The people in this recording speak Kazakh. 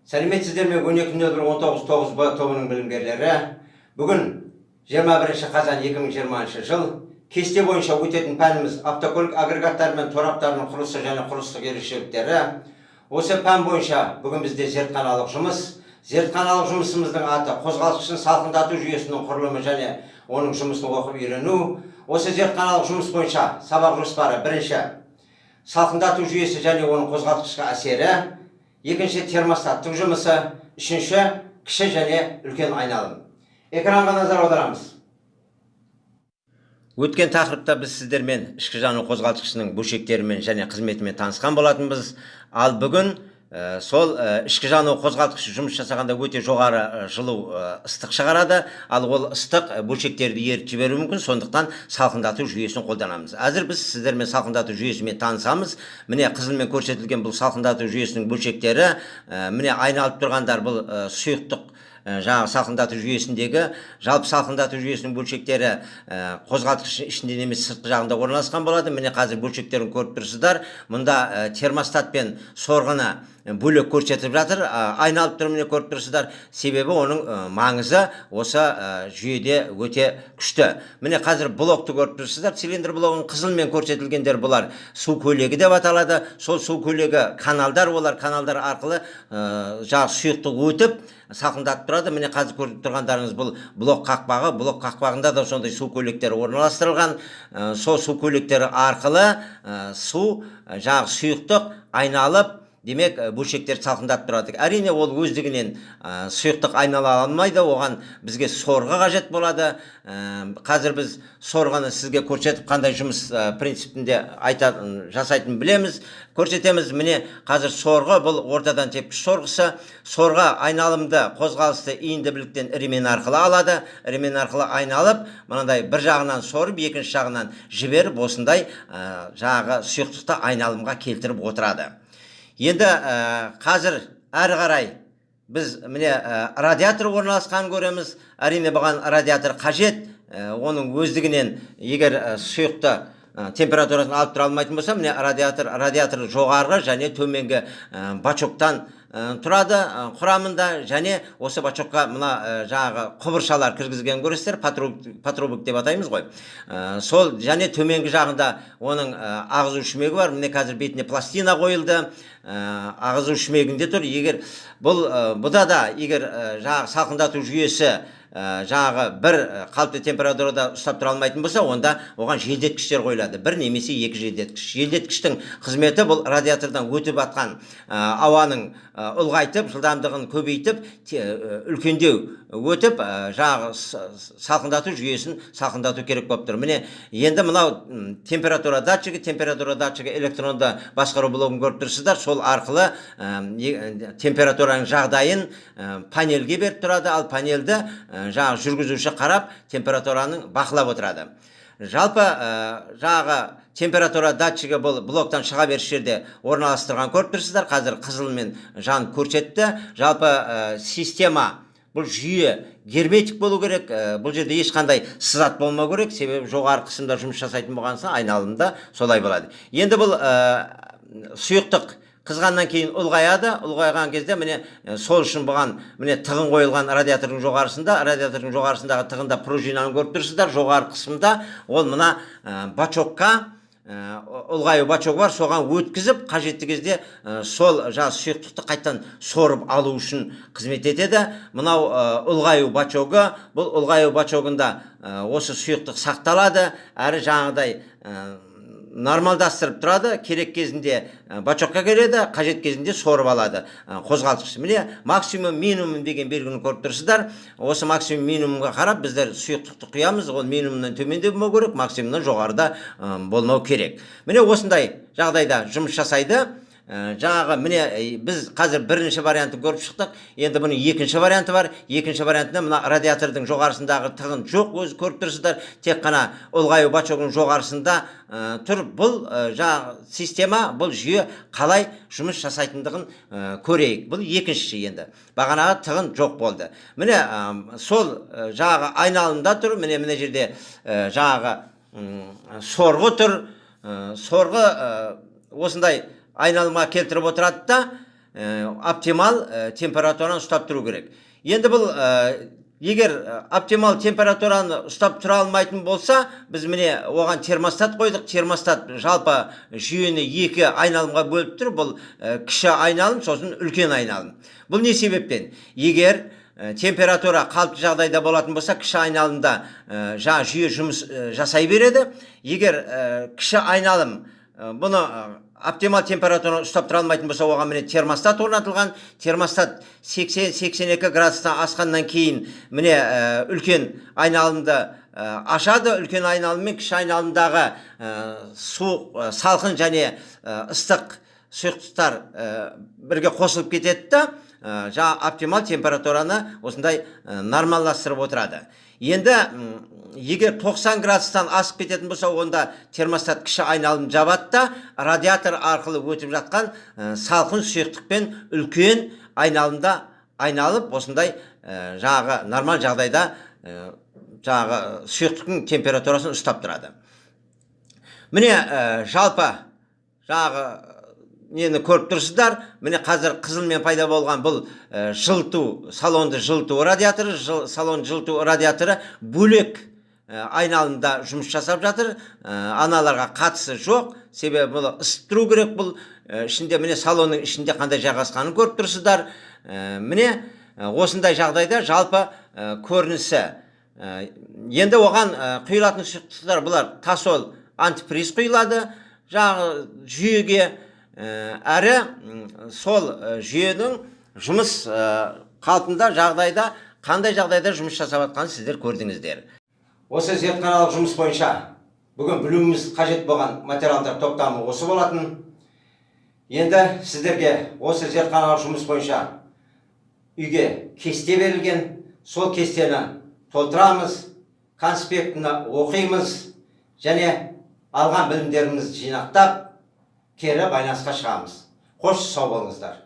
Сәлеметсіздер ме? 12.19 Б тобының білімгерлері. Бүгін 21 қазан 2020 жыл. Кесте бойынша өтетін пәніміз автокөлік агрегаттары мен тораптарының құрылысы және құрылыстық ерекшеліктері. Осы пән бойынша бүгін бізде зертханалық жұмыс. Зертханалық жұмысымыздың аты қозғалтқышын салқындату жүйесінің құрылымы және оның жұмысын оқып үйрену. Осы зертханалық жұмыс бойынша сабақ жоспары: бірінші, салқындату жүйесі және оның қозғалтқышқа әсері; екінші, термостаттың жұмысы; үшінші, кіші және үлкен айналым. Экранға назар аударамыз. Өткен тақырыпта біз сіздермен ішкі жану қозғалтқышының бөлшектерімен және қызметімен танысқан болатынбыз. Ал бүгін сол ішкі жану қозғалтқышы жұмыс жасағанда өте жоғары жылу ыстық шығарады. Ал ол ыстық бөлшектерді ерітіп жіберуі мүмкін, сондықтан салқындату жүйесін қолданамыз. Әзір біз сіздермен салқындату жүйесімен танысамыз. Міне қызылмен көрсетілген бұл салқындату жүйесінің бөлшектері. Міне айналып тұрғандар бұл сұйықтық жаңағы салқындату жүйесіндегі. Жалпы салқындату жүйесінің бөлшектері қозғалтқыш ішінде немесе сыртқы жағында орналасқан болады. Міне қазір бөлшектерін көріп тұрсыздар. Мұнда термостат пен сорғыны бөлек көрсетіп жатыр. Айналып тұр, міне көріп тұрсыздар. Себебі оның маңызы осы жүйеде өте күшті. Міне қазір блокты көріп тұрсыздар. Цилиндр блогын қызылмен көрсетілгендер бұлар су көлегі деп аталады. Сол су көлегі каналдар, олар каналдар арқылы жаңағы сұйықтық өтіп салқындатып тұрады. Міне қазір көріп тұрғандарыңыз бұл блок қақпағы. Блок қақпағында да сондай су көлектері орналастырылған. Сол су көлектері арқылы су жаңағы сұйықтық айналып, демек бөлшектер салқындатып тұрады. Әрине ол өздігінен сұйықтық айнала алмайды, оған бізге сорғы қажет болады. Қазір біз сорғаны сізге көрсетіп, қандай жұмыс принципінде жасайтын білеміз, көрсетеміз. Міне қазір сорғы, бұл ортадан тепкіш сорғысы. Сорға айналымды қозғалысты иінді біліктен ремен арқылы алады. Ремен арқылы айналып, мынандай бір жағынан сорып, екінші жағынан жіберіп, осындай жаңағы сұйықтықты айналымға келтіріп отырады. Енді қазір әрі қарай біз міне радиатор орналасқан көреміз. Әрине бұған радиатор қажет. Оның өздігінен егер сұйықты температурасын алып тұра алмайтын болса, міне радиатор жоғарғы және төменгі бачоктан тұрады құрамында, және осы бачокқа мына жаңағы құбыршалар кіргізген көресіздер, патрубок деп атаймыз ғой. Сол және төменгі жағында оның ағызу шүмегі бар. Міне қазір бетіне пластина қойылды. Ағызу шүмегінде тұр. Егер бұда да егер жаңағы салқындату жүйесі жаңағы бір қалыпты температурада ұстап тұра алмайтын болса, онда оған желдеткіштер қойылады. Бір немесе екі желдеткіш. Желдеткіштің қызметі бұл радиатордан өтіп атқан ауаның ұлғайтып, жылдамдығын көбейтіп, үлкендеу өтіп, жаңағы салқындату жүйесін салқындату керек болып тұр. Міне енді мынау температура датчигі электронды басқару блогын көріп тұрсыздар. Сол арқылы температураның жағдайын панельге беріп тұрады, ал панельді жаңағы жүргізуші қарап температураның бақылап отырады. Жалпы жаңағы температура датчигі бұл блоктан шыға беріс жерде орналастырған көріп тұрсыздар. Қазір қызылмен жан көрсетті. Жалпы система, бұл жүйе герметик болу керек. Бұл жерде ешқандай сызат болмау керек. Себебі жоғары қысымда жұмыс жасайтын болғанса айналымда солай болады. Енді бұл сұйықтық қызғаннан кейін ұлғаяды. Ұлғайған кезде міне сол үшін бұған міне тығын қойылған радиатордың жоғарысындағы тығында пружинаны көріп тұрсыздар. Жоғары қысымда ол мына бачокқа, ұлғаю бачок бар, соған өткізіп, қажетті кезде сол жаңағы сұйықтықты қайттан сорып алу үшін қызмет етеді. Мынау ұлғаю бачогы. Бұл ұлғаю бачогында осы сұйықтық сақталады, әрі жаңағыдай нормалдастырып тұрады. Керек кезінде бачокқа келеді, қажет кезінде сорып алады қозғалтқыш. Міне максимум минимум деген белгіні көріп тұрсыздар. Осы максимум минимумға қарап біздер сұйықтықты құямыз. Ол минимумнан төменде болмау керек, максимумнан жоғарыда болмау керек. Міне осындай жағдайда жұмыс жасайды. Жаңағы міне біз қазір бірінші вариантын көріп шықтық. Енді бұның екінші варианты бар. Екінші вариантында мына радиатордың жоғарысындағы тығын жоқ, өзі көріп тұрсыздар. Тек қана ұлғаю бачогының жоғарысында тұр. Бұл жаңағы система, бұл жүйе қалай жұмыс жасайтындығын көрейік. Бұл екінші енді. Бағанағы тығын жоқ болды. Міне сол жаңағы айналымда тұр. Міне жерде жаңағы сорғы тұр. Сорғы осындай айналымға келтіріп отырады да, оптимал температураны ұстап тұру керек. Енді бұл егер оптимал температураны ұстап тұра алмайтын болса, біз міне оған термостат қойдық. Термостат жалпы жүйені екі айналымға бөліп тұр. Бұл кіші айналым, сосын үлкен айналым. Бұл не себептен? Егер температура қалыпты жағдайда болатын болса, кіші айналымда жаңа жүйе жұмыс жасай береді. Егер кіші айналым бұны оптимал температураны ұстап тұра алмайтын болса, оған міне термостат орнатылған. Термостат 80-82 градустан асқаннан кейін міне үлкен айналымды ашады. Үлкен айналым мен кіші айналымдағы суық, салқын және ыстық сұйықтықтар бірге қосылып кетеді да, жаңа оптимал температураны осындай нормалластырып отырады. Енді егер 90 градустан асып кететін болса, онда термостат кіші айналым жабады да, радиатор арқылы өтіп жатқан салқын сұйықтықпен үлкен айналымда айналып, осындай жаңағы нормал жағдайда жаңағы сұйықтықтың температурасын ұстап тұрады. Міне жалпы жаңағы нені көріп тұрсыздар. Міне қазір қызылмен пайда болған бұл жылыту, салонды жылыту радиаторы. Салон жылыту радиаторы бөлек айналымда жұмыс жасап жатыр. Аналарға қатысы жоқ. Себебі бұл ысып тұру керек. Бұл ішінде, міне салонның ішінде қандай жайғасқанын көріп тұрсыздар. Міне осындай жағдайда жалпы көрінісі. Енді оған құйылатын сұйықтықтар бұлар тасол антифриз құйылады жаңағы жүйеге. Әрі сол жүйенің жұмыс қалпында жағдайда, қандай жағдайда жұмыс жасап жатқанын сіздер көрдіңіздер. Осы зертханалық жұмыс бойынша бүгін білуіміз қажет болған материалдар топтамы осы болатын. Енді сіздерге осы зертханалық жұмыс бойынша үйге кесте берілген, сол кестені толтырамыз, конспектіні оқимыз және алған білімдерімізді жинақтап кері байланысқа шығамыз. Қош сау болыңыздар.